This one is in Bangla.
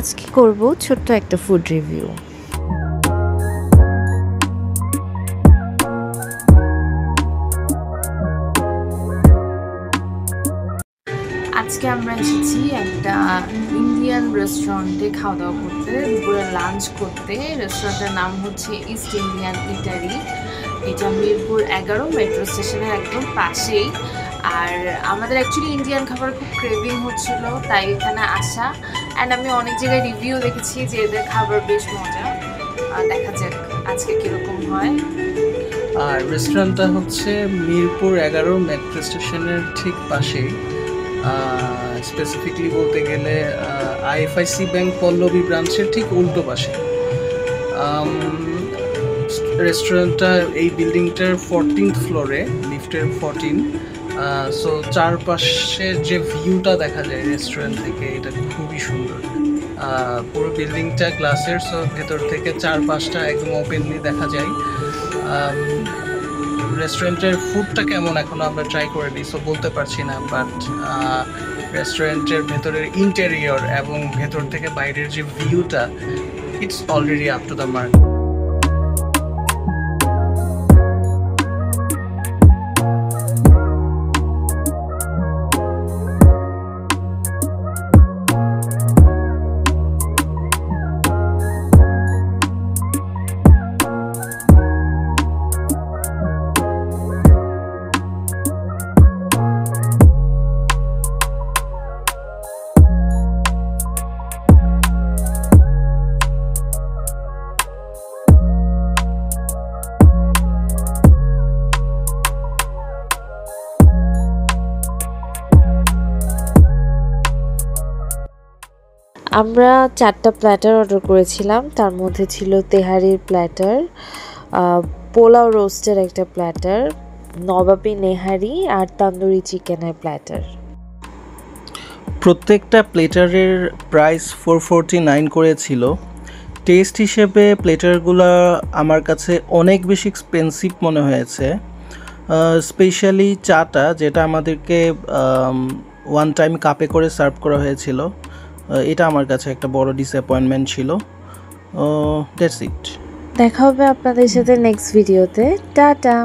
আজকে করব ছোট্ট একটা ফুড রিভিউ। আজকে আমরা এসেছি একটা ইন্ডিয়ান রেস্টুরেন্টে খাওয়া দাওয়া করতে, দুপুরে লাঞ্চ করতে। রেস্টুরেন্টের নাম হচ্ছে ইস্ট ইন্ডিয়ান ইটারি। এটা মিরপুর 11 মেট্রো স্টেশনের একদম পাশেই। আর আমাদের অ্যাকচুয়ালি ইন্ডিয়ান খাবার খুব ক্রেভিং হচ্ছিল, তাই এখানে আসা। অ্যান্ড আমি অনেক জায়গায় রিভিউ দেখেছি যে এদের খাবার বেশ মজা। দেখা যাক আজকে কীরকম হয়। আর রেস্টুরেন্টটা হচ্ছে মিরপুর 11 মেট্রো স্টেশনের ঠিক পাশেই। স্পেসিফিকলি বলতে গেলে আইএফআইসি ব্যাংক পল্লবী ব্রাঞ্চের ঠিক উল্টো পাশে। রেস্টুরেন্টটা এই বিল্ডিংটার 14th ফ্লোরে, লিফটের 14। সো চারপাশের যে ভিউটা দেখা যায় রেস্টুরেন্ট থেকে, এটা খুবই সুন্দর। পুরো বিল্ডিংটা গ্লাসের, সো ভেতর থেকে চারপাশটা একদম ওপেনলি দেখা যায়। রেস্টুরেন্টের ফুডটা কেমন এখনো আমরা ট্রাই করিনি, সো বলতে পারছি না। বাট রেস্টুরেন্টের ভেতরের ইন্টেরিয়র এবং ভেতর থেকে বাইরের যে ভিউটা, it's already up to the mark. আমরা 4টা প্ল্যাটার অর্ডার করেছিলাম। তার মধ্যে ছিল তেহারির প্ল্যাটার, পোলাও রোস্টের একটা প্ল্যাটার, নবাবী নেহারি আর তান্দুরি চিকেনের প্ল্যাটার। প্রত্যেকটা প্লেটারের প্রাইস 449 করেছিল। টেস্ট হিসেবে প্লেটারগুলো আমার কাছে অনেক বেশি এক্সপেন্সিভ মনে হয়েছে। স্পেশালি চাটা, যেটা আমাদেরকে ওয়ান টাইম কাপে করে সার্ভ করা হয়েছিল, এটা আমার কাছে একটা বড় ডিসঅ্যাপয়েন্টমেন্ট ছিল। That's it. দেখা হবে আপনাদের সাথে নেক্সট ভিডিওতে। টাটা।